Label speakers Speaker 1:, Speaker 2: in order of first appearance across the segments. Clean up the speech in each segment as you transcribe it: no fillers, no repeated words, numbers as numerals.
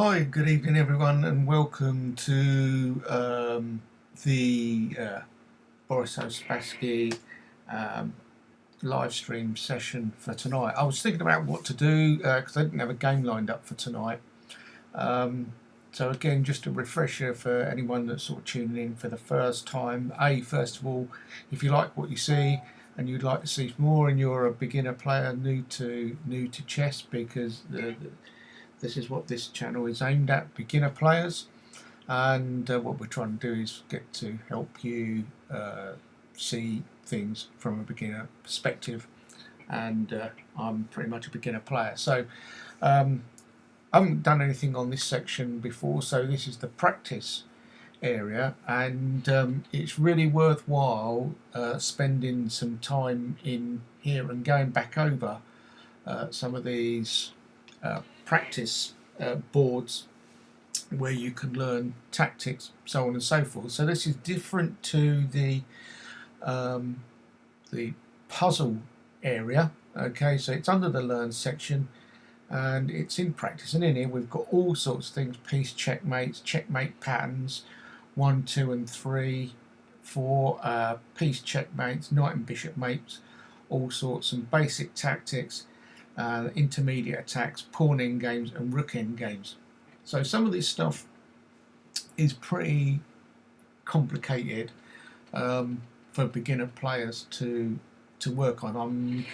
Speaker 1: Hi, good evening everyone, and welcome to the Boris Spassky um, live stream session for tonight. I was thinking about what to do because I didn't have a game lined up for tonight. So again, just a refresher for anyone that's sort of tuning in for the first time. First of all, if you like what you see and you'd like to see more, and you're a beginner player new to chess, because this is what this channel is aimed at, beginner players. And what we're trying to do is get to help you see things from a beginner perspective. And I'm pretty much a beginner player, so I haven't done anything on this section before, so this is the practice area, and it's really worthwhile spending some time in here and going back over some of these practice boards where you can learn tactics, so on and so forth. So this is different to the puzzle area. Okay, so it's under the learn section and it's in practice, and in here we've got all sorts of things: piece checkmates, checkmate patterns, 1, 2 and 3, 4, piece checkmates, knight and bishop mates, all sorts, and basic tactics, intermediate attacks, pawn end games and rook end games. So some of this stuff is pretty complicated for beginner players to work on.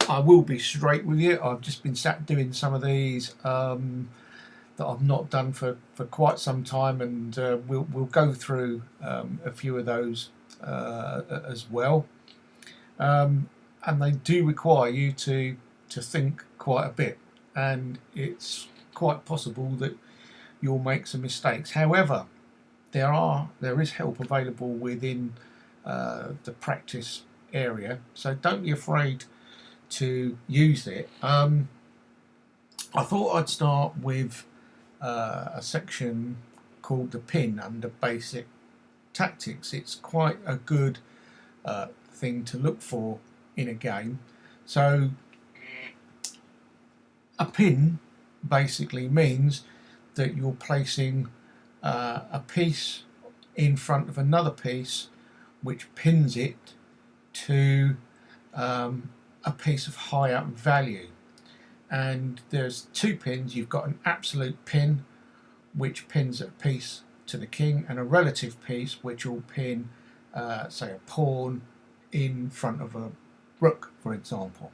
Speaker 1: I will be straight with you. I've just been sat doing some of these that I've not done for quite some time, and we'll go through a few of those as well. And they do require you to think quite a bit, and it's quite possible that you'll make some mistakes. However, there is help available within the practice area, so don't be afraid to use it. I thought I'd start with a section called the pin under basic tactics. It's quite a good thing to look for in a game. So a pin basically means that you're placing a piece in front of another piece which pins it to a piece of higher value. And there's two pins. You've got an absolute pin which pins a piece to the king, and a relative piece which will pin say a pawn in front of a rook, for example.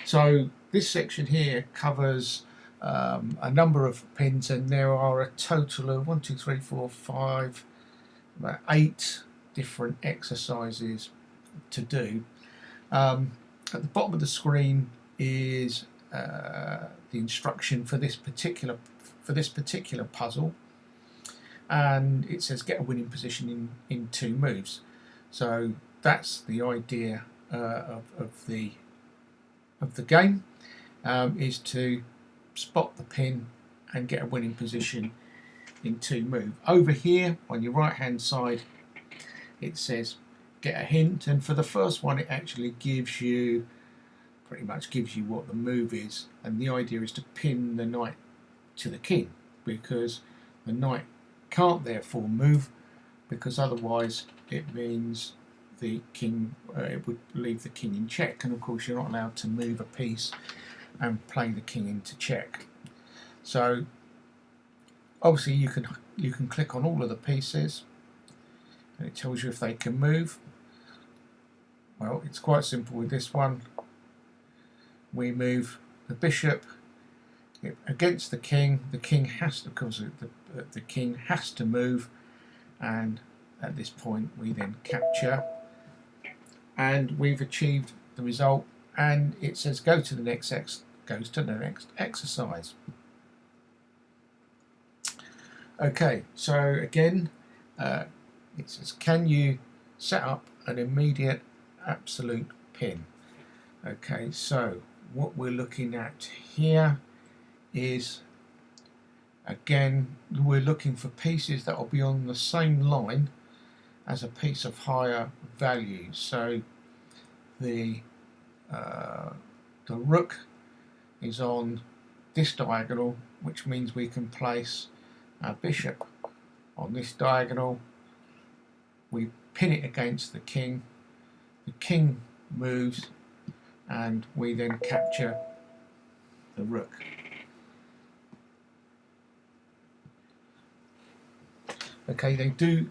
Speaker 1: So this section here covers a number of pins, and there are a total of 1, 2, 3, 4, 5, about 8 different exercises to do. At the bottom of the screen is the instruction for this particular puzzle, and it says get a winning position in 2 moves. So that's the idea of the game, is to spot the pin and get a winning position in 2 moves. Over here on your right hand side it says get a hint, and for the first one it actually pretty much gives you what the move is, and the idea is to pin the knight to the king, because the knight can't therefore move, because otherwise it means the king it would leave the king in check, and of course you're not allowed to move a piece and play the king into check. So obviously you can click on all of the pieces and it tells you if they can move. Well, it's quite simple with this one. We move the bishop against the king. The king has to, because the king has to move, and at this point we then capture, and we've achieved the result. And it says go to the next exercise. Okay, so again, it says can you set up an immediate absolute pin? Okay, so what we're looking at here is, again, we're looking for pieces that will be on the same line as a piece of higher value. So the rook is on this diagonal, which means we can place our bishop on this diagonal. We pin it against the king moves, and we then capture the rook. Okay, they do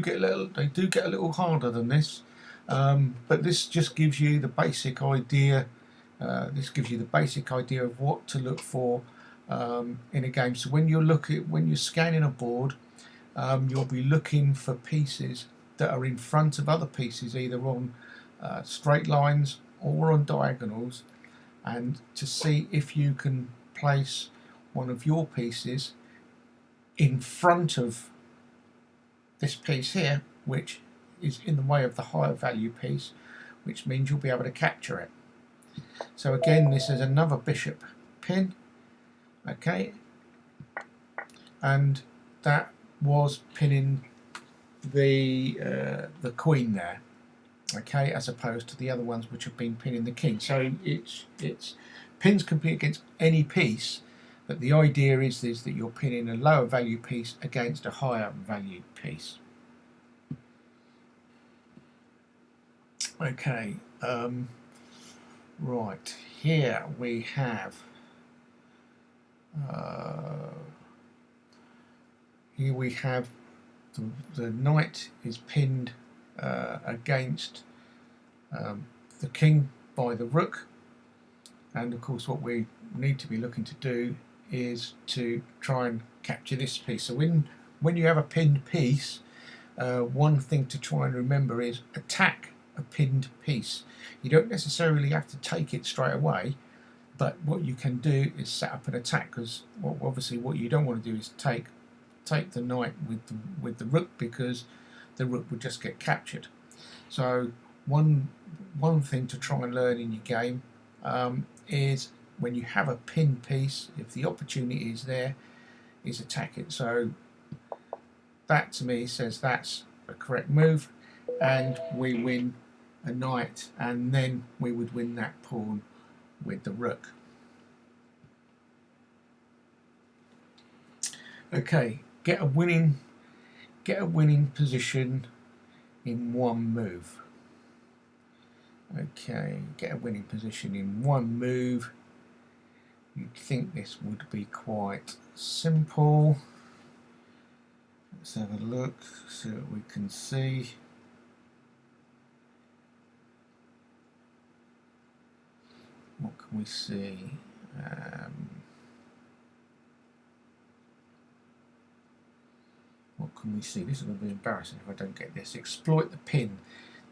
Speaker 1: get a little harder than this, but this just gives you the basic idea. This gives you the basic idea of what to look for in a game. So when you're scanning a board, you'll be looking for pieces that are in front of other pieces, either on straight lines or on diagonals, and to see if you can place one of your pieces in front of this piece here, which is in the way of the higher value piece, which means you'll be able to capture it. So again, this is another bishop pin, okay, and that was pinning the queen there, okay, as opposed to the other ones which have been pinning the king. So it's pins can be against any piece, but the idea is that you're pinning a lower value piece against a higher value piece. Okay, right, here we have the knight is pinned against the king by the rook, and of course what we need to be looking to do is to try and capture this piece. So when you have a pinned piece, one thing to try and remember is attack a pinned piece. You don't necessarily have to take it straight away, but what you can do is set up an attack, because obviously what you don't want to do is take the knight with the rook, because the rook would just get captured. So one thing to try and learn in your game is when you have a pinned piece, if the opportunity is there, is attack it. So that to me says that's the correct move, and we win a knight, and then we would win that pawn with the rook. Okay, get a winning position in one move. Okay, get a winning position in one move. You'd think this would be quite simple. Let's have a look so that we can see. What can we see? What can we see? This is going to be embarrassing if I don't get this. Exploit the pin.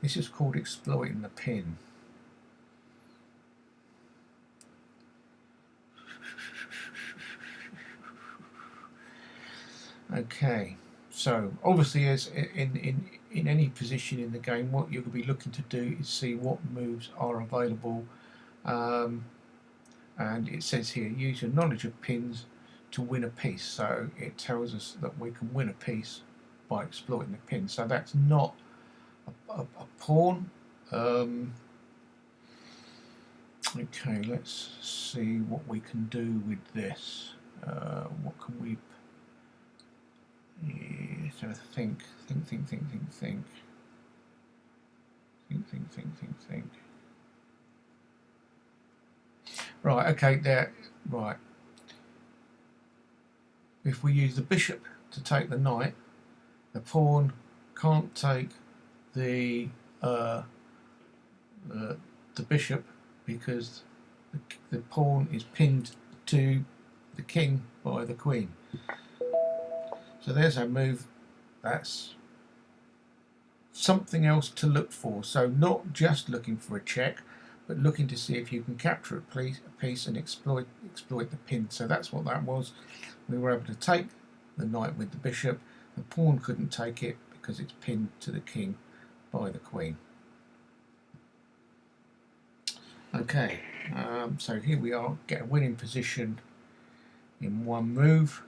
Speaker 1: This is called exploiting the pin. Okay, so obviously, as in any position in the game, what you're going to be looking to do is see what moves are available, and it says here, use your knowledge of pins to win a piece. So it tells us that we can win a piece by exploiting the pin. So that's not a pawn. Okay, let's see what we can do with this. What can we? Yeah, so think. Right. Okay. There. Right. If we use the bishop to take the knight, the pawn can't take the bishop, because the pawn is pinned to the king by the queen. So there's our move. That's something else to look for. So not just looking for a check, but looking to see if you can capture a piece and exploit the pin. So that's what that was. We were able to take the knight with the bishop. The pawn couldn't take it because it's pinned to the king by the queen. Okay, so here we are, get a winning position in one move.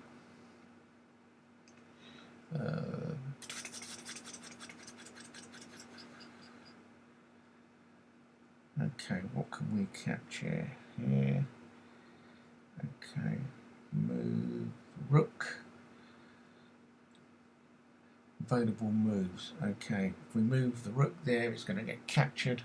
Speaker 1: Okay, what can we capture here? Okay, move rook. Available moves. Okay, if we move the rook there, it's going to get captured.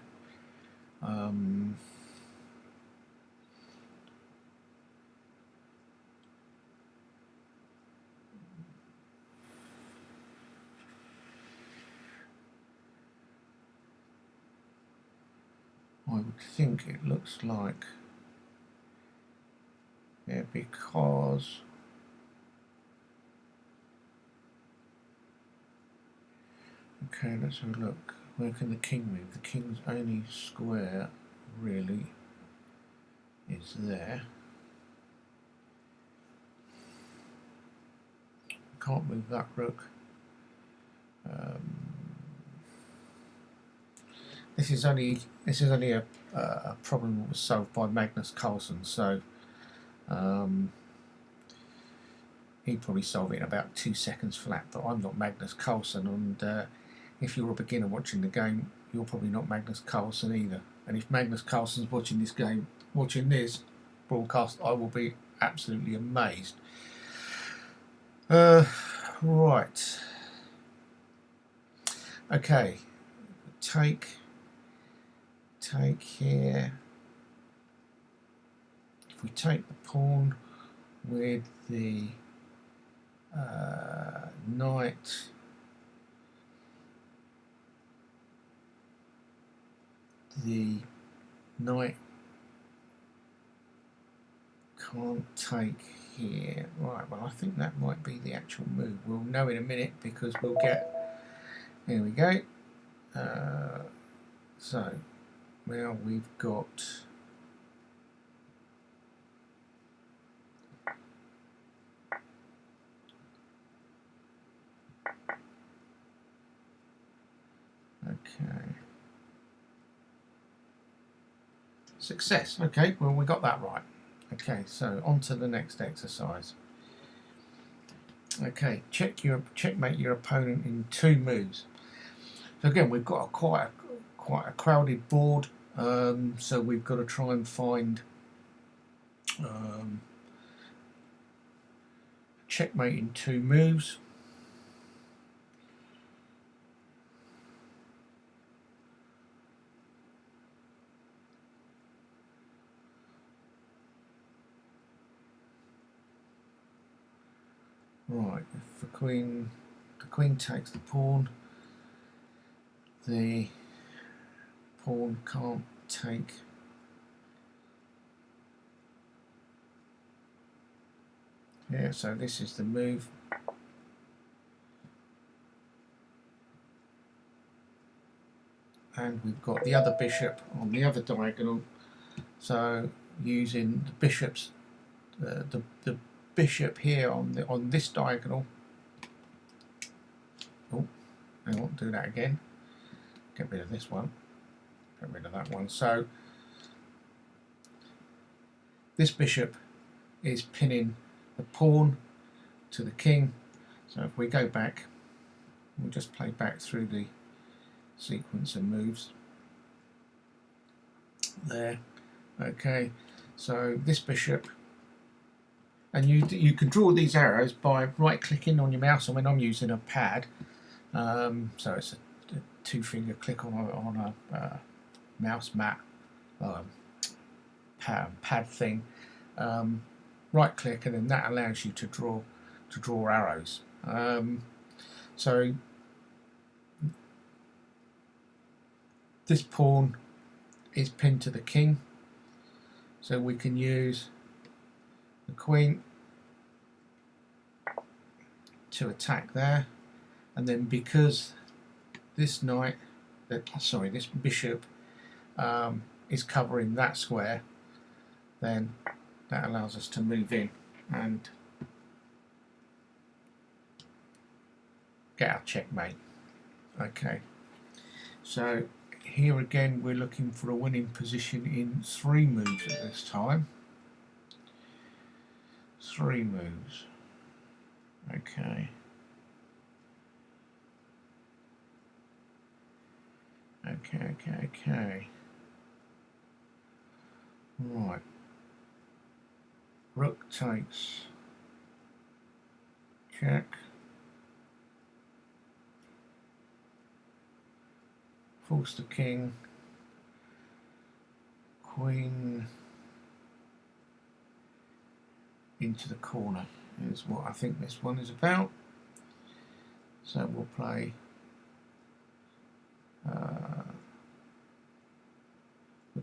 Speaker 1: I would think it looks like, yeah, because okay, let's have a look. Where can the king move? The king's only square really is there. Can't move that rook. This is only a problem that was solved by Magnus Carlsen, so he'd probably solve it in about 2 seconds flat. But I'm not Magnus Carlsen, and if you're a beginner watching the game, you're probably not Magnus Carlsen either. And if Magnus Carlsen's watching this game, watching this broadcast, I will be absolutely amazed. Right. Okay. Take here. If we take the pawn with the knight, the knight can't take here. Right, well, I think that might be the actual move. We'll know in a minute because we'll get, here we go. So now we've got okay. Success. Okay, well, we got that right. Okay, so on to the next exercise. Okay, checkmate your opponent in 2 moves. So again, we've got quite a crowded board, so we've got to try and find checkmate in 2 moves. Right, if the queen takes the pawn, the pawn can't take here, so this is the move. And we've got the other bishop on the other diagonal, so using the bishops, the bishop here on this diagonal. Oh, I won't do that again. Get rid of this one. Get rid of that one. So this bishop is pinning the pawn to the king. So if we go back, we'll just play back through the sequence of moves there. Okay, so this bishop, and you can draw these arrows by right clicking on your mouse, and when I'm using a pad, so it's a 2-finger click on a mouse mat pad thing, right click, and then that allows you to draw arrows. So this pawn is pinned to the king, so we can use the queen to attack there, and then because this this bishop is covering that square, then that allows us to move in and get our checkmate. Okay, so here again we're looking for a winning position in 3 moves at this time. 3 moves. Okay. Okay. Right. Rook takes. Check. Force the king. Queen into the corner is what I think this one is about. So we'll play the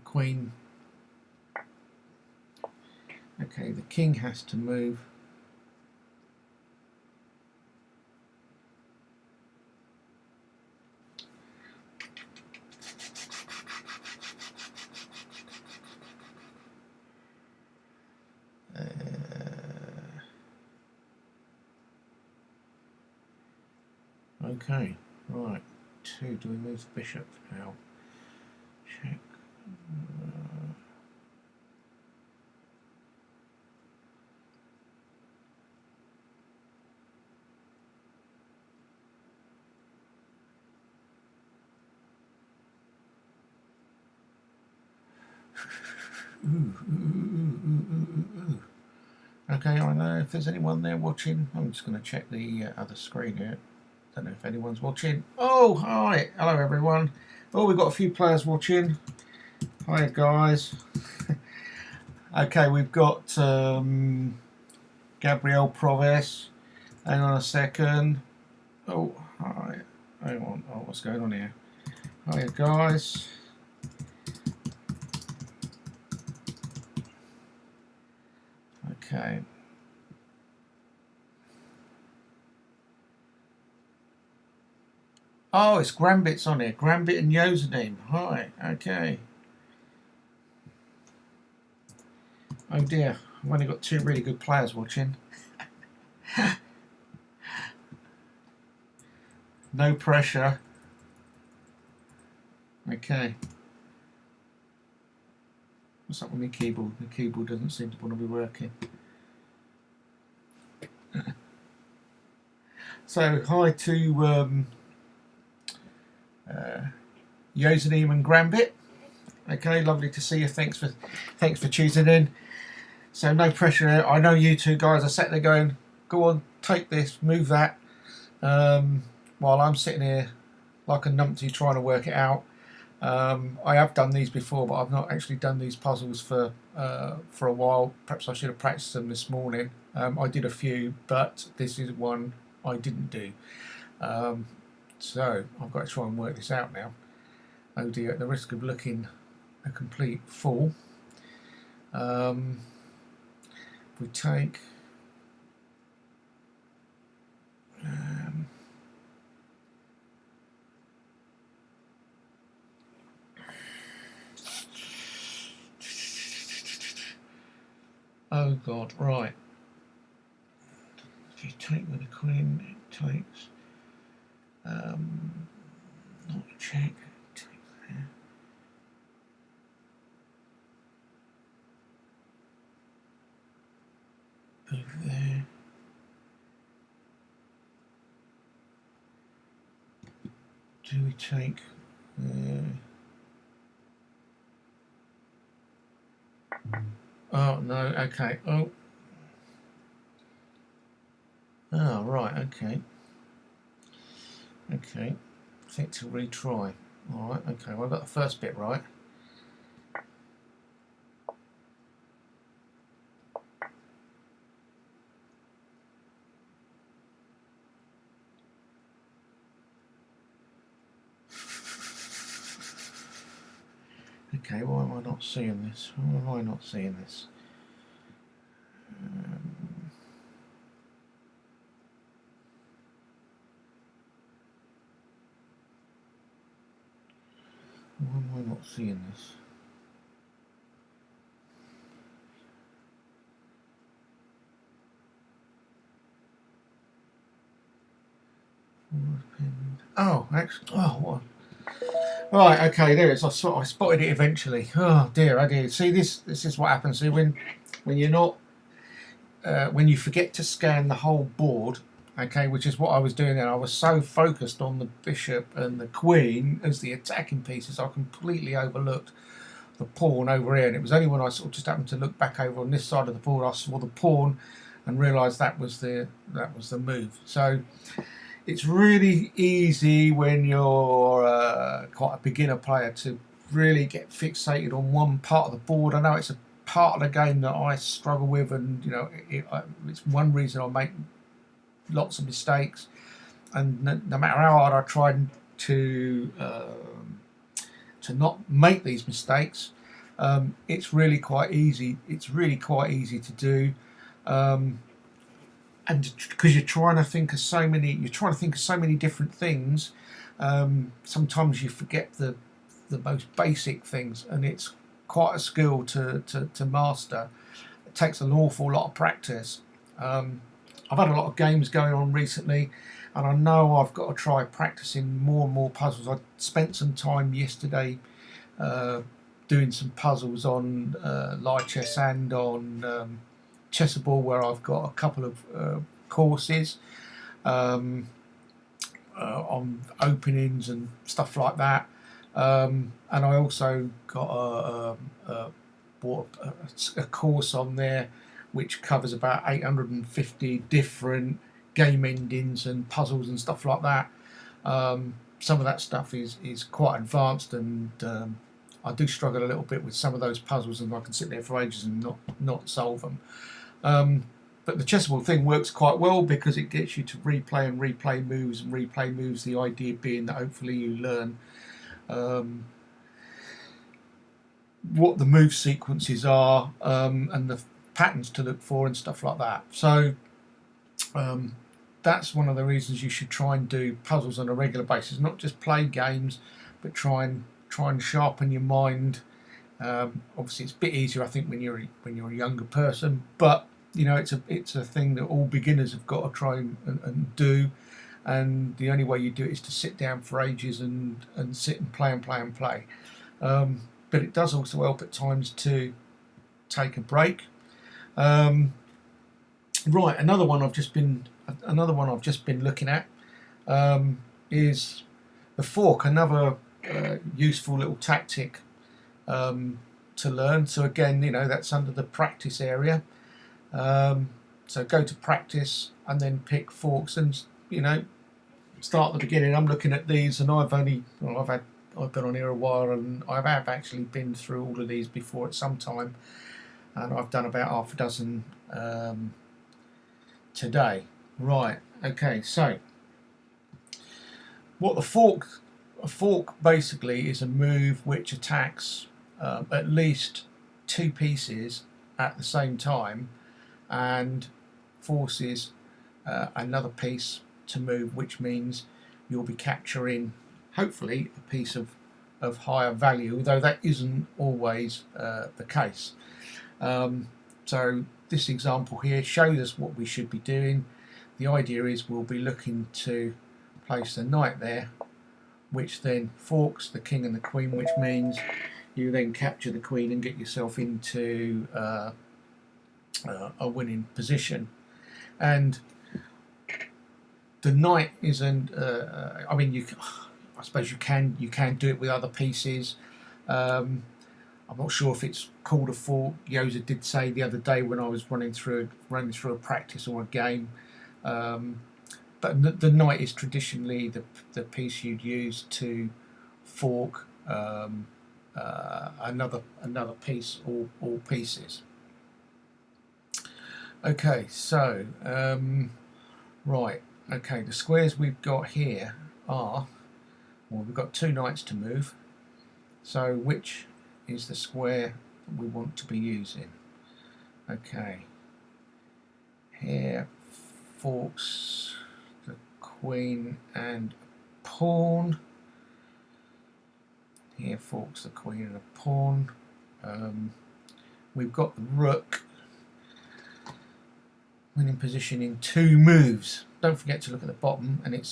Speaker 1: queen. Okay, the king has to move. Okay, right. 2. Do we move the bishop now? Check. Okay, I don't know if there's anyone there watching. I'm just going to check the other screen here. Don't know if anyone's watching. Oh, hi. Hello, everyone. Oh, we've got a few players watching. Hi, guys. Okay, we've got Gabriel Proves. Hang on a second. Oh, hi. Hang on. Oh, what's going on here? Hi, guys. Okay. Oh, it's Grambit's on here. Grambit and Yosanim. Hi. Okay. Oh dear. I've only got 2 really good players watching. No pressure. Okay. What's up with my keyboard? The keyboard doesn't seem to want to be working. So, hi to Yosanim and Grambit. Okay, lovely to see you. Thanks for choosing in. So no pressure. I know you two guys are sat there going, "Go on, take this, move that," while I'm sitting here like a numpty trying to work it out. I have done these before, but I've not actually done these puzzles for a while. Perhaps I should have practiced them this morning. I did a few, but this is one I didn't do. So I've got to try and work this out now. Oh dear, at the risk of looking a complete fool. We take oh god, right. If you take with the queen, it takes not a check, it takes there. Move there. Do we take oh no, okay. Oh right, okay. Okay. I think to retry. Alright, okay, well I got the first bit right. Okay, why am I not seeing this? Why am I not seeing this? Why am I not seeing this? Oh, actually, oh, what? Right, okay, there it is. I spotted it eventually. Oh dear, I did. See, this is what happens. See, when you're not, when you forget to scan the whole board, okay, which is what I was doing then. I was so focused on the bishop and the queen as the attacking pieces, I completely overlooked the pawn over here, and it was only when I sort of just happened to look back over on this side of the board I saw the pawn and realised that was the move. So it's really easy when you're quite a beginner player to really get fixated on one part of the board. I know it's a part of the game that I struggle with, and you know it's one reason I make lots of mistakes, and no matter how hard I try to not make these mistakes, it's really quite easy. It's really quite easy to do, and because you're trying to think of so many different things. Sometimes you forget the most basic things, and it's quite a skill to master. It takes an awful lot of practice. I've had a lot of games going on recently, and I know I've got to try practicing more and more puzzles. I spent some time yesterday doing some puzzles on Lichess and on Chessable, where I've got a couple of courses on openings and stuff like that. And I also got bought a course on there which covers about 850 different game endings and puzzles and stuff like that. Some of that stuff is quite advanced, and I do struggle a little bit with some of those puzzles, and I can sit there for ages and not solve them. But the Chessable thing works quite well because it gets you to replay and replay moves and replay moves. The idea being that hopefully you learn what the move sequences are and the patterns to look for and stuff like that. So that's one of the reasons you should try and do puzzles on a regular basis, not just play games, but try and sharpen your mind. Obviously, it's a bit easier, I think, when you're a younger person, but you know, it's a thing that all beginners have got to try and do. And the only way you do it is to sit down for ages and sit and play and play and play. But it does also help at times to take a break. Right, another one I've just been looking at is the fork. Another useful little tactic to learn. So again, you know, that's under the practice area. So go to practice and then pick forks, and you know, start at the beginning. I'm looking at these, and I've been on here a while, and I have actually been through all of these before at some time, and I've done about half a dozen today. Right, okay, so what a fork basically is a move which attacks at least two pieces at the same time and forces another piece to move, which means you'll be capturing hopefully a piece of higher value, although that isn't always the case. So this example here shows us what we should be doing. The idea is we'll be looking to place the knight there, which then forks the king and the queen, which means you then capture the queen and get yourself into a winning position. And the knight isn't. I mean, I suppose you can do it with other pieces. I'm not sure if it's called a fork. Yoza did say the other day when I was running through a practice or a game. But the knight is traditionally the piece you'd use to fork another piece or pieces. Okay, so right, okay, the squares we've got here are, well, we've got two knights to move. So which is the square that we want to be using? Okay, here forks the queen and pawn. Here forks the queen and a pawn. We've got the rook winning position in two moves. Don't forget to look at the bottom, and it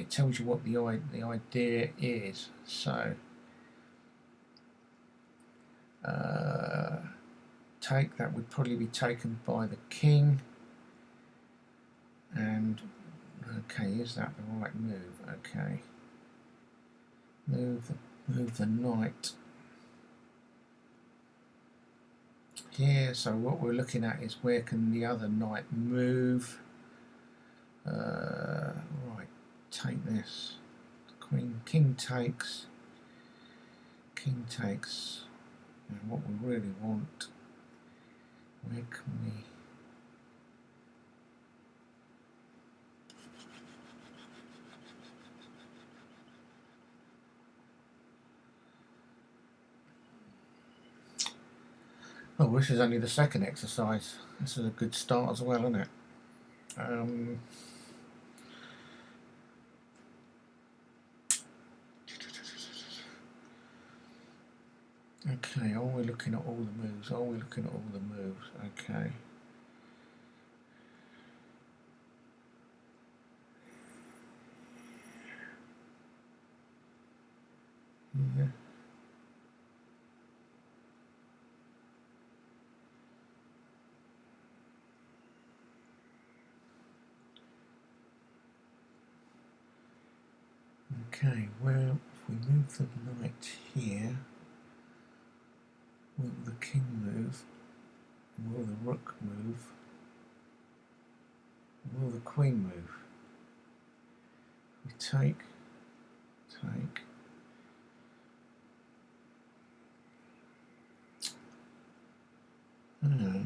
Speaker 1: tells you what the idea is. So take that would probably be taken by the king. And okay, is that the right move? Okay, move the knight. here. So what we're looking at is where can the other knight move. Right, take this. Queen, king takes. King takes. And what we really want, where can we... Oh, this is only the second exercise. This is a good start as well, isn't it? Okay, are we looking at all the moves? Are we looking at all the moves? Okay. Yeah. Okay, well, if we move the knight here, will the king move? Will the rook move? Will the queen move? We take. Hmm.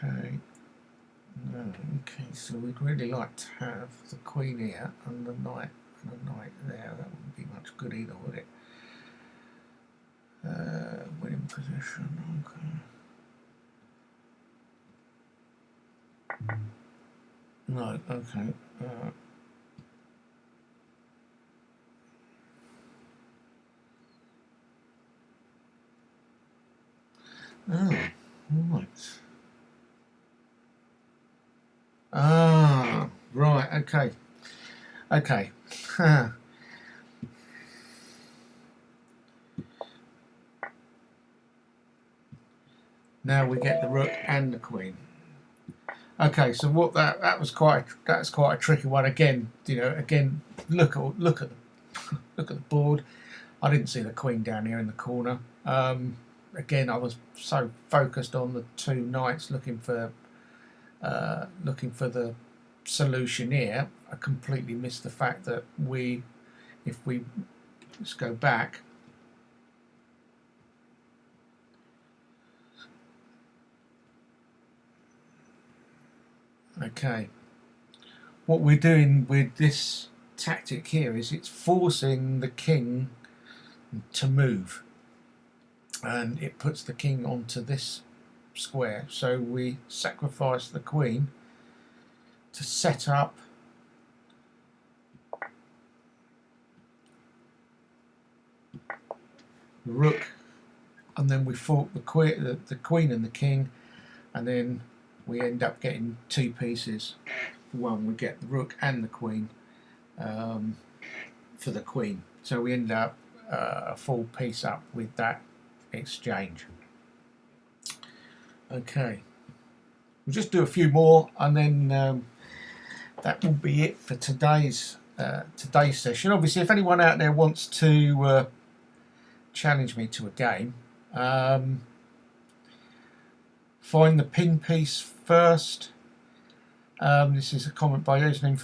Speaker 1: Okay. No. Okay, so we'd really like to have the queen here and the knight there. That wouldn't be much good either, would it? Winning position. Okay. No. Okay. Oh, right. Ah, right, okay. Okay. Now we get the rook and the queen. Okay, so what that's quite a tricky one again. You know, again, look at the board. I didn't see the queen down here in the corner. Again, I was so focused on the two knights looking for the solution here. I completely missed the fact that let's go back. Okay, what we're doing with this tactic here is it's forcing the king to move, and it puts the king onto this square, so we sacrifice the queen to set up the rook, and then we fought the queen and the king, and then we end up getting two pieces. One, we get the rook and the queen for the queen, so we end up a full piece up with that exchange. Okay, we'll just do a few more, and then that will be it for today's session. Obviously, if anyone out there wants to challenge me to a game, find the pin piece first. This is a comment by username.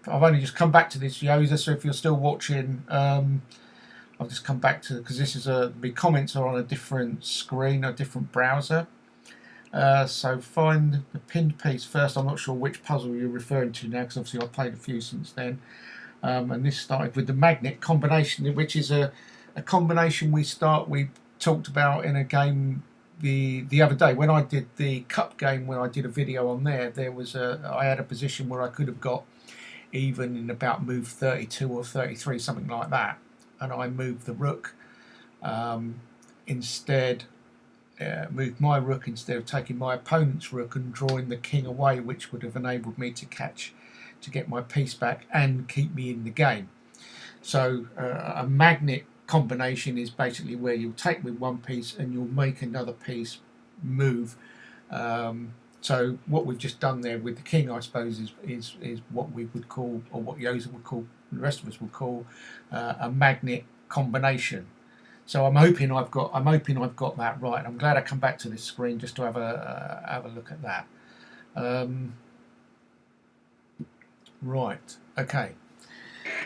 Speaker 1: I've only just come back to this user, so if you're still watching, I've just come back to, because this is the comments are on a different screen, a different browser. So find the pinned piece first. I'm not sure which puzzle you're referring to now, because obviously I've played a few since then. And this started with the magnet combination, which is a combination we talked about in a game the other day when I did the cup game. When I did a video on there was I had a position where I could have got even in about move 32 or 33, something like that, and I moved the rook instead. Moved my rook instead of taking my opponent's rook and drawing the king away, which would have enabled me to catch to get my piece back and keep me in the game. So a magnet combination is basically where you'll take with one piece and you'll make another piece move. So what we've just done there with the king, I suppose, is what we would call, or what Yosa would call, the rest of us would call, a magnet combination. So I'm hoping I've got that right. I'm glad I come back to this screen just to have a look at that. Right. Okay.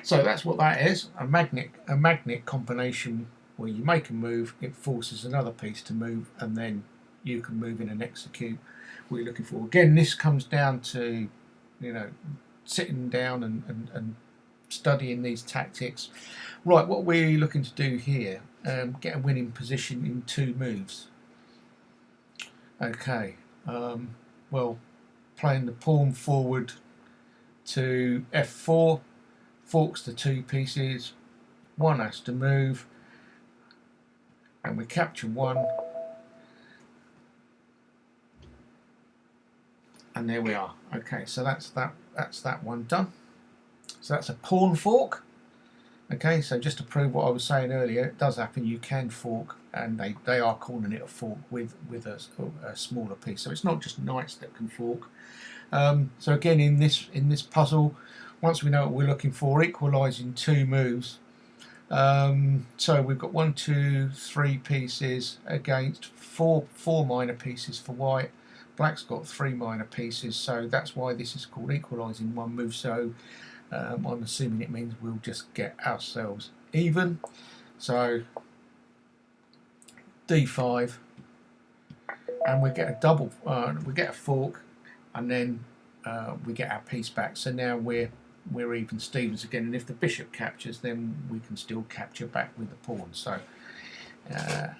Speaker 1: So that's what that is. A magnet combination where you make a move, it forces another piece to move, and then you can move in and execute what you're looking for. Again, this comes down to, sitting down and studying these tactics. Right, what we're looking to do here, get a winning position in 2 moves. Okay, well, playing the pawn forward to f4, forks the 2 pieces, one has to move, and we capture 1, and there we are. Okay, so that's that one done. So that's a pawn fork. Okay, so just to prove what I was saying earlier, it does happen. You can fork, and they are calling it a fork with a smaller piece. So it's not just knights that can fork. So again, in this puzzle, once we know what we're looking for, equalising 2 moves. So we've got 1, 2, 3 pieces against four minor pieces for white. Black's got 3 minor pieces, so that's why this is called equalising 1 move. So I'm assuming it means we'll just get ourselves even. So d5, and we get a double. We get a fork, and then we get our piece back. So now we're even Stevens again. And if the bishop captures, then we can still capture back with the pawn. So that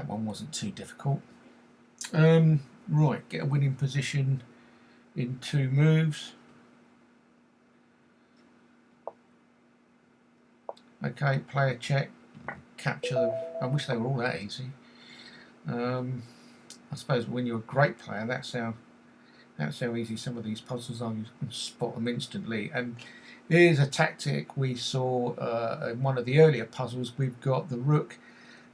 Speaker 1: one wasn't too difficult. Right, get a winning position in 2 moves. Okay, player check, capture. I wish they were all that easy. I suppose when you're a great player, that's how easy some of these puzzles are. You can spot them instantly. And here's a tactic we saw in one of the earlier puzzles. We've got the rook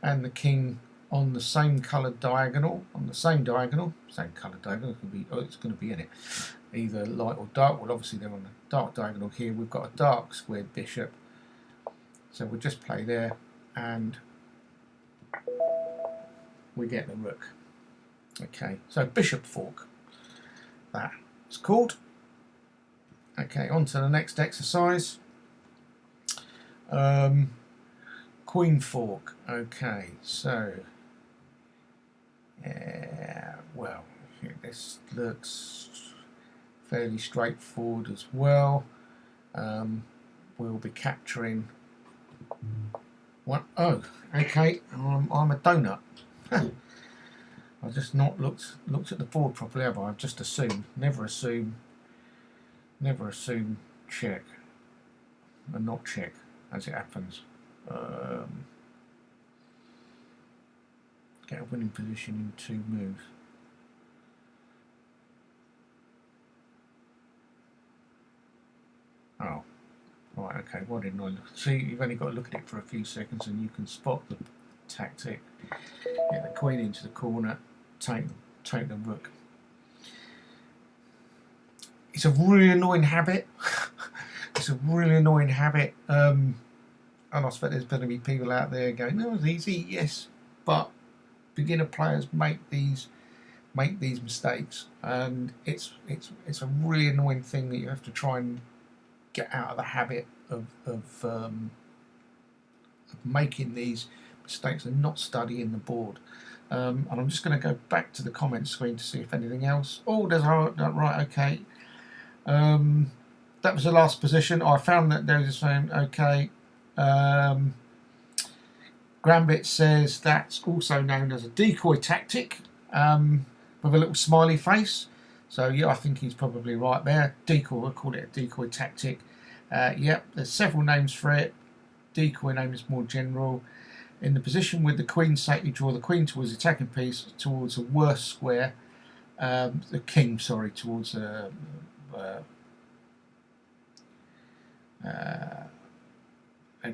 Speaker 1: and the king on the same coloured diagonal, same coloured diagonal. It's going to be in it, either light or dark. Well, obviously they're on the dark diagonal here. We've got a dark squared bishop. So we'll just play there, and we get the rook. Okay, so bishop fork, that's called. Okay, on to the next exercise. Queen fork. Okay, so well, this looks fairly straightforward as well. We'll be capturing one. Oh, okay. I'm a donut. I've just not looked at the board properly, have I? I've just assumed. Never assume check and not check, as it happens. Get a winning position in 2 moves. Oh. Right, okay, why didn't I look? See, you've only got to look at it for a few seconds and you can spot the tactic. Get the queen into the corner, take the rook. It's a really annoying habit. It's a really annoying habit. And I expect there's going to be people out there going, "No, it's easy." Yes, but beginner players make these mistakes, and it's a really annoying thing that you have to try and get out of the habit of making these mistakes and not studying the board. And I'm just going to go back to the comments screen to see if anything else. Oh, there's right. Okay, that was the last position. I found that there was the same. Okay, Grambit says that's also known as a decoy tactic, with a little smiley face. So yeah, I think he's probably right there. Decoy, we'll call it a decoy tactic. Yep, there's several names for it. Decoy name is more general. In the position with the queen sake, you draw the queen towards the attacking piece, towards a worse square. The king, sorry, towards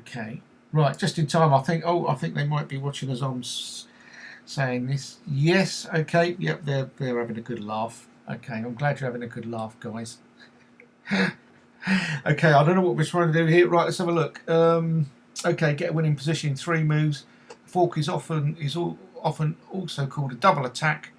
Speaker 1: Okay, right, just in time. I think. Oh, I think they might be watching as I'm saying this. Yes. Okay. Yep. They're having a good laugh. Okay. I'm glad you're having a good laugh, guys. Okay. I don't know what we're trying to do here. Right. Let's have a look. Okay. Get a winning position in 3 moves. Fork is often also called a double attack.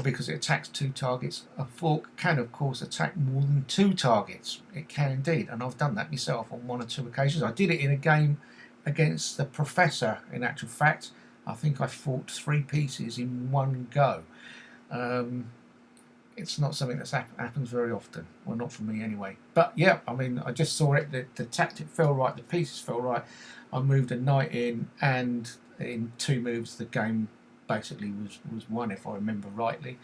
Speaker 1: Because it attacks 2 targets. A fork can, of course, attack more than 2 targets. It can indeed, and I've done that myself on 1 or 2 occasions. I did it in a game against the Professor, in actual fact. I think I fought 3 pieces in 1 go. It's not something that happens very often. Well, not for me anyway. But yeah, I mean, I just saw it. The tactic fell right, the pieces fell right. I moved a knight in, and in 2 moves the game basically was won, if I remember rightly.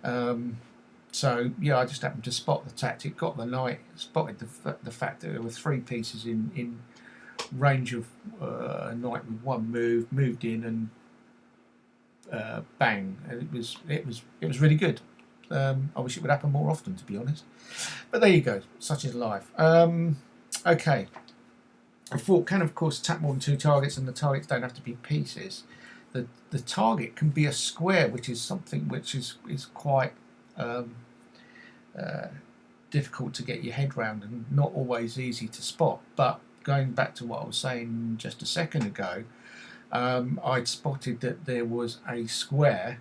Speaker 1: So yeah, I just happened to spot the tactic, got the knight, spotted the fact that there were 3 pieces in range of a knight with 1 move, moved in, and bang! And it was really good. I wish it would happen more often, to be honest. But there you go. Such is life. Okay. A fork can, of course, attack more than 2 targets, and the targets don't have to be pieces. The target can be a square, which is something which is quite difficult to get your head round and not always easy to spot. But going back to what I was saying just a second ago, I'd spotted that there was a square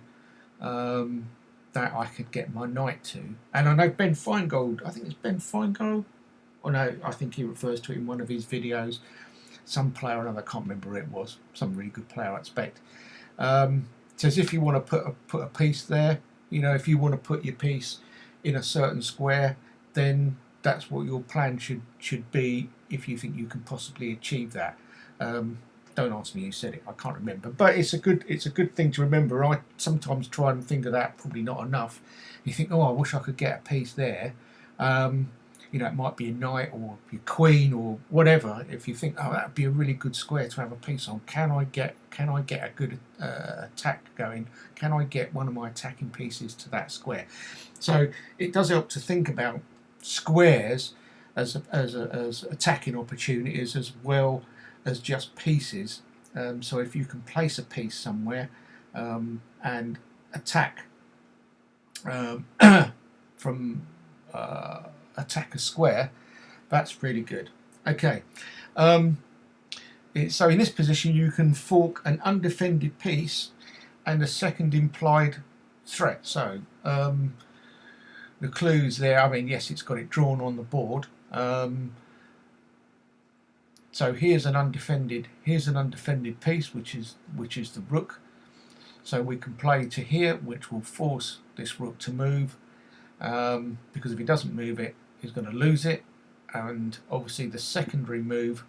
Speaker 1: that I could get my knight to. And I know Ben Feingold, I think it's Ben Feingold, or no, I think he refers to it in one of his videos. Some player or another, I can't remember who it was, some really good player I expect. Says if you want to put a piece there, you know, if you want to put your piece in a certain square, then that's what your plan should be if you think you can possibly achieve that. Don't ask me who said it, I can't remember, but it's a good thing to remember. I sometimes try and think of that, probably not enough. You think, oh, I wish I could get a piece there. You know, it might be a knight or your queen or whatever. If you think, oh, that would be a really good square to have a piece on, can I get a good attack going? Can I get one of my attacking pieces to that square? So it does help to think about squares as attacking opportunities as well as just pieces. So if you can place a piece somewhere and attack from attack a square, that's really good. Okay, so in this position you can fork an undefended piece and a second implied threat. So the clues there, I mean, yes, it's got it drawn on the board. So here's an undefended piece, which is the rook. So we can play to here, which will force this rook to move, because if he doesn't move it, he's going to lose it. And obviously the secondary move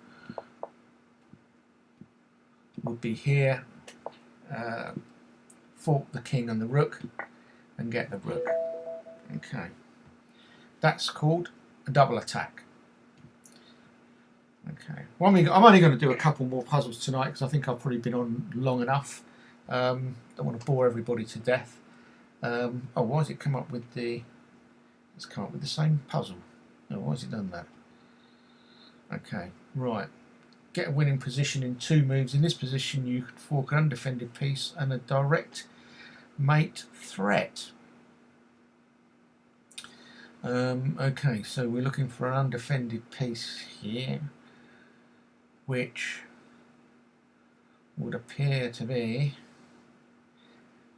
Speaker 1: would be here, fork the king and the rook and get the rook. Okay, that's called a double attack. Okay, well, I'm only going to do a couple more puzzles tonight because I think I've probably been on long enough. Don't want to bore everybody to death. Oh, why has it come up with the... It's come up with the same puzzle. Oh, why has it done that? Okay, right. Get a winning position in 2 moves. In this position you could fork an undefended piece and a direct mate threat. Okay, so we're looking for an undefended piece here, which would appear to be,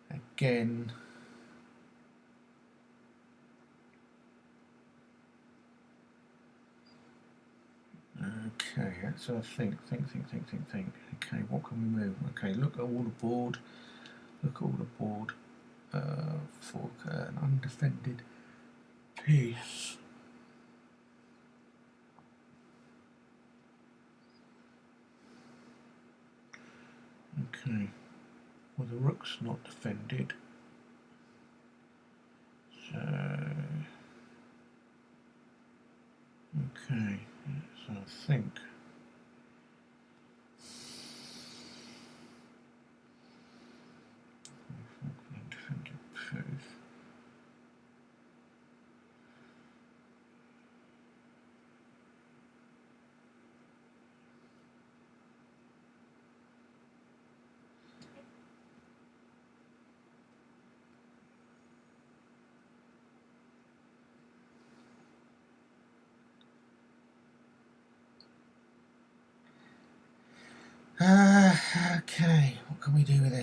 Speaker 1: again, okay, so think. Okay, what can we move? Okay, look at all the board. Fork an undefended piece. Okay, well, the rook's not defended, so okay, so I think undefended piece.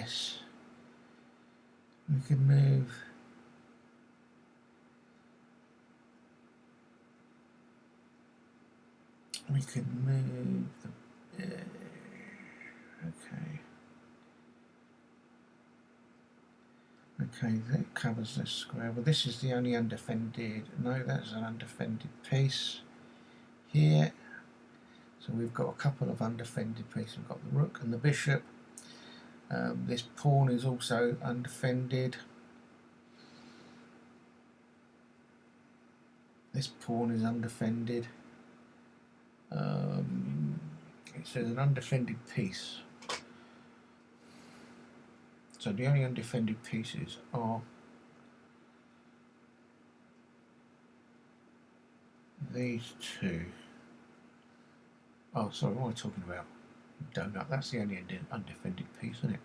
Speaker 1: this. We can move. We can move the. Okay. Okay, that covers this square. Well, this is the only undefended. No, that's an undefended piece here. So we've got a couple of undefended pieces. We've got the rook and the bishop. This pawn is also undefended. This pawn is undefended. It says an undefended piece. So the only undefended pieces are these two. Oh, sorry, what am I talking about? Donut, that's the only undefended piece, isn't it?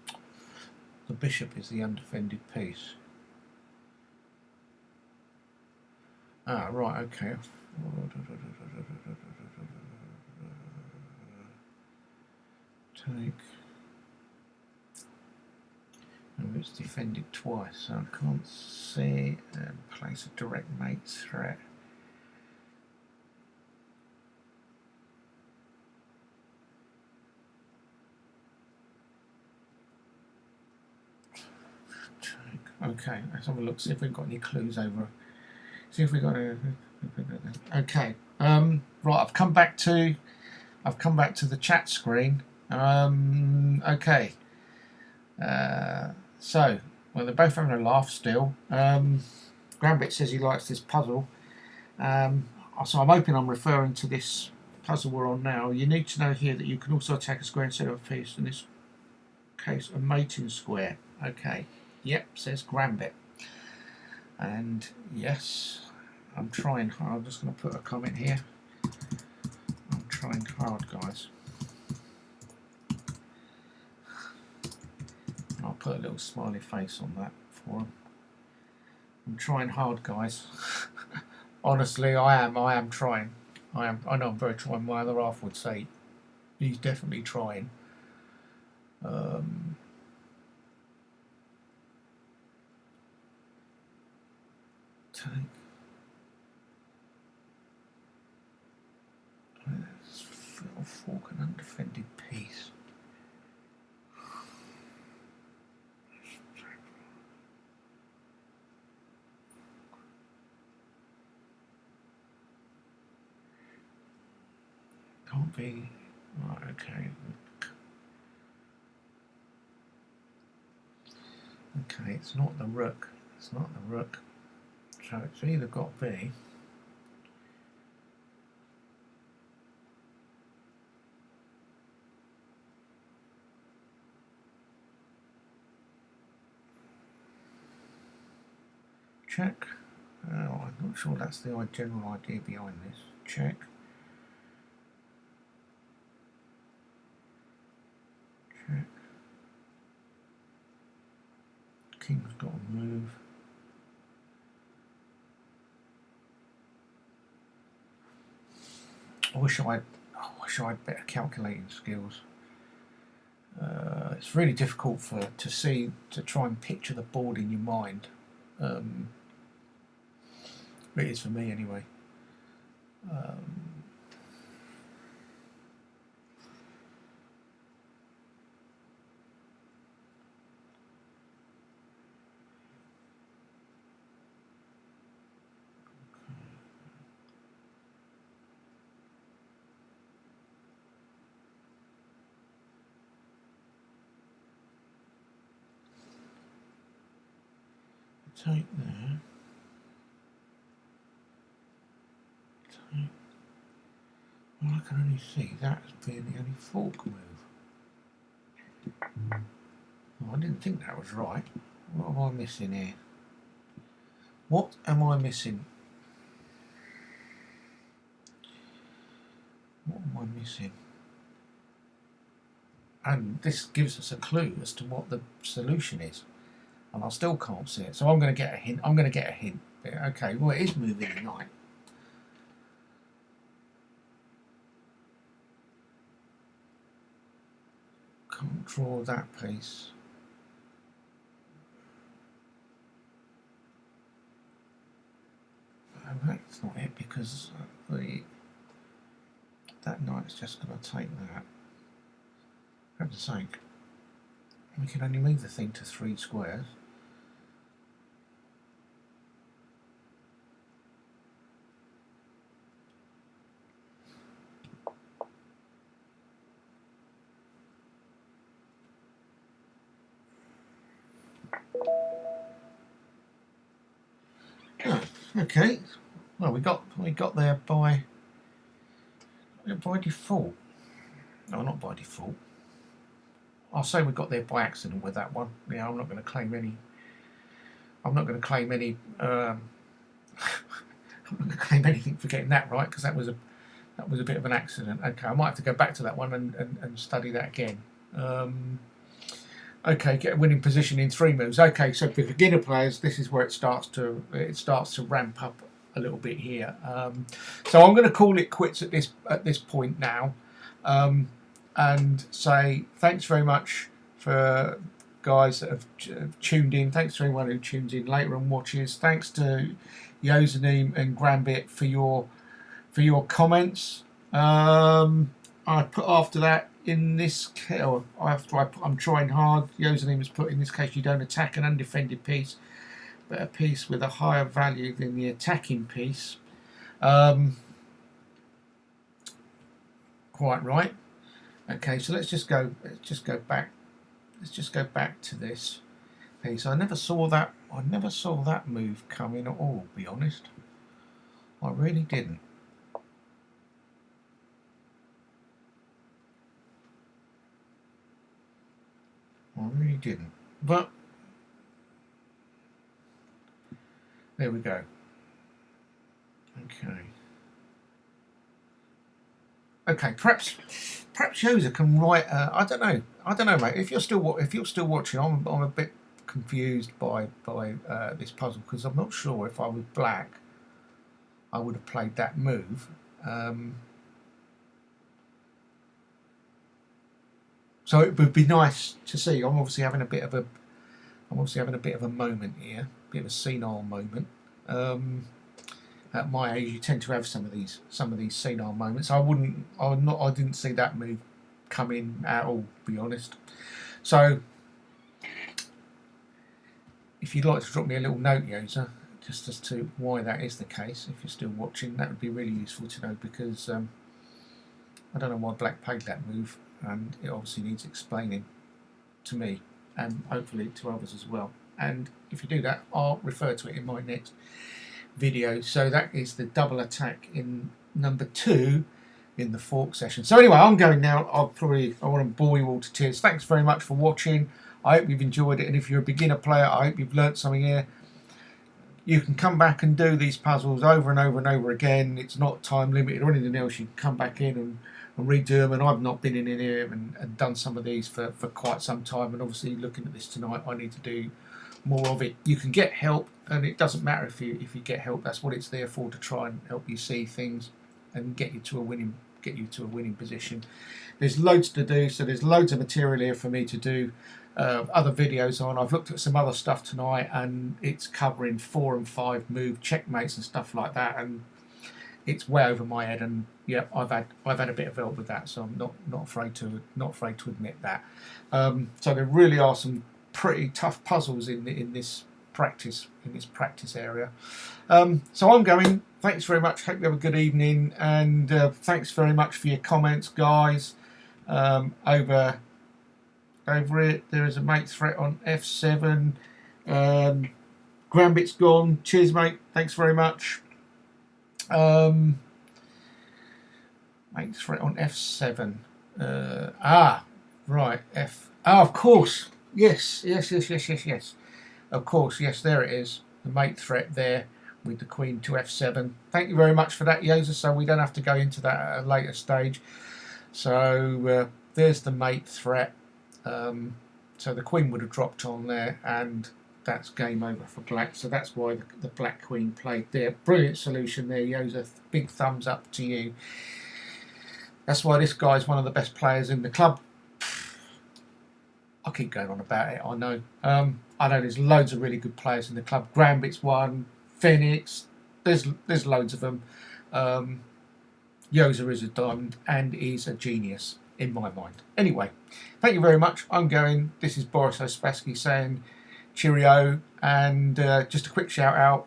Speaker 1: The bishop is the undefended piece. Ah, right, okay. Take. Oh, it's defended twice, so I can't see. And place a direct mate threat. Okay, let's have a look, see if we've got any clues over. See if we've got a. Okay, right. I've come back to the chat screen. Okay. So, well, they're both having a laugh still. Grambit says he likes this puzzle. So I'm hoping I'm referring to this puzzle we're on now. You need to know here that you can also attack a square instead of a piece. In this case, a mating square. Okay. Yep, says Grambit. And yes, I'm trying hard. I'm just going to put a comment here. I'm trying hard, guys. I'll put a little smiley face on that for him. I'm trying hard, guys. Honestly, I am trying. I know I'm very trying. My other half would say he's definitely trying. Take. Fork an undefended piece. Can't be. Right, okay. Okay, it's not the rook. It's not the rook. So it's either got to be. Check. Oh, I'm not sure that's the general idea behind this. Check. Check. King's got to move. I wish I had better calculating skills. It's really difficult to try and picture the board in your mind. It is for me anyway. Take there. Take. Well, I can only see that as being the only fork move. Oh, I didn't think that was right. What am I missing here? What am I missing? What am I missing? And this gives us a clue as to what the solution is. And I still can't see it. So I'm going to get a hint. I'm going to get a hint. Okay, well, it is moving at night. Can't draw that piece. that's not it, because that knight's just going to take that. For heaven's sake, we can only move the thing to 3 squares. Oh, okay. Well, we got there by default. No, not by default. I'll say we got there by accident with that one. Yeah, I'm not going to claim any. I'm not going to claim any. I'm not going to claim anything for getting that right, because that was a bit of an accident. Okay, I might have to go back to that one and study that again. Okay, get a winning position in 3 moves. Okay, so for beginner players, this is where it starts to ramp up a little bit here. So I'm going to call it quits at this point now, and say thanks very much for guys that have tuned in. Thanks to anyone who tunes in later and watches. Thanks to Yosanim and Grambit for your comments. I put after that. In this case, I'm trying hard. Yosanim has put, in this case, you don't attack an undefended piece, but a piece with a higher value than the attacking piece. Quite right. Okay, so let's just go back. Let's just go back to this piece. I never saw that move coming at all. To be honest, I really didn't. I really didn't, but there we go. Okay, perhaps Yosa can write. I don't know, mate. If you're still watching, I'm a bit confused by this puzzle, because I'm not sure if I was black, I would have played that move. So it would be nice to see. I'm obviously having a bit of a moment here, a bit of a senile moment. At my age, you tend to have some of these senile moments. I didn't see that move come in at all, to be honest. So, if you'd like to drop me a little note, Yosa, just as to why that is the case, if you're still watching, that would be really useful to know, because I don't know why black played that move, and it obviously needs explaining to me, and hopefully to others as well. And if you do that, I'll refer to it in my next video. So that is the double attack in number 2 in the fork session. So anyway, I'm going now. I want to bore you all to tears. Thanks very much for watching. I hope you've enjoyed it, and if you're a beginner player, I hope you've learnt something here. You can come back and do these puzzles over and over and over again. It's not time limited or anything else. You can come back in and redo them, and I've not been in here and done some of these for quite some time, and obviously looking at this tonight, I need to do more of it. You can get help, and it doesn't matter if you get help. That's what it's there for, to try and help you see things and get you to a winning position. There's loads to do, so there's loads of material here for me to do other videos on. I've looked at some other stuff tonight, and it's covering 4 and 5 move checkmates and stuff like that, and it's way over my head. And yeah, I've had a bit of help with that, so I'm not afraid to admit that. So there really are some pretty tough puzzles in this practice area. So I'm going. Thanks very much. Hope you have a good evening, and thanks very much for your comments, guys. Over it, there is a mate threat on F7. Grambit's gone. Cheers, mate. Thanks very much. Mate threat on F7. Right. Of course. Yes. Of course, yes, there it is. The mate threat there with the queen to F7. Thank you very much for that, Yosa, so we don't have to go into that at a later stage. So there's the mate threat. So the queen would have dropped on there, and that's game over for black. So that's why the black queen played there. Brilliant solution there, Yosa. Big thumbs up to you. That's why this guy's one of the best players in the club. I'll keep going on about it, I know. I know there's loads of really good players in the club. Grambit's one, Phoenix, there's loads of them. Yoza is a diamond and is a genius in my mind. Anyway, thank you very much. I'm going. This is Boris Ospassky saying cheerio, and just a quick shout out.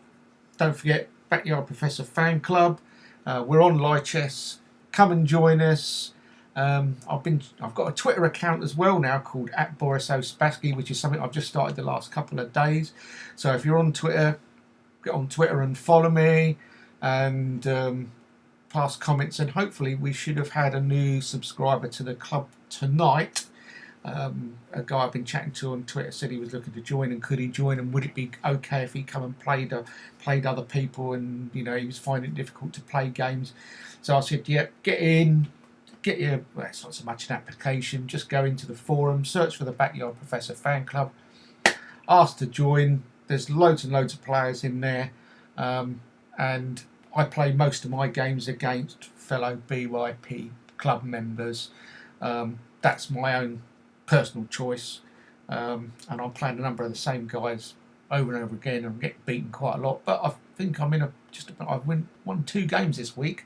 Speaker 1: Don't forget Backyard Professor Fan Club. We're on Lichess. Come and join us. I've got a Twitter account as well now called @BorisOspassky, which is something I've just started the last couple of days. So if you're on Twitter, get on Twitter and follow me, and pass comments. And hopefully we should have had a new subscriber to the club tonight. A guy I've been chatting to on Twitter said he was looking to join, and could he join, and would it be okay if he come and played other people, and he was finding it difficult to play games. So I said, yeah, get in. Well, it's not so much an application, just go into the forum, search for the Backyard Professor Fan Club, ask to join. There's loads and loads of players in there, and I play most of my games against fellow BYP club members. That's my own personal choice, and I'm playing a number of the same guys over and over again, and I'm getting beaten quite a lot, but I think I'm in I've won 2 games this week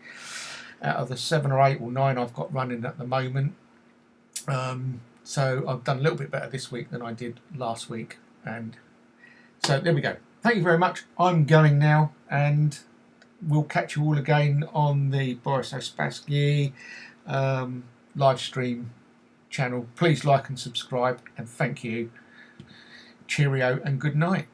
Speaker 1: out of the 7 or 8 or 9 I've got running at the moment. So I've done a little bit better this week than I did last week, and so there we go. Thank you very much. I'm going now, and we'll catch you all again on the Boris Ospassky live stream channel. Please like and subscribe, and thank you. Cheerio and good night.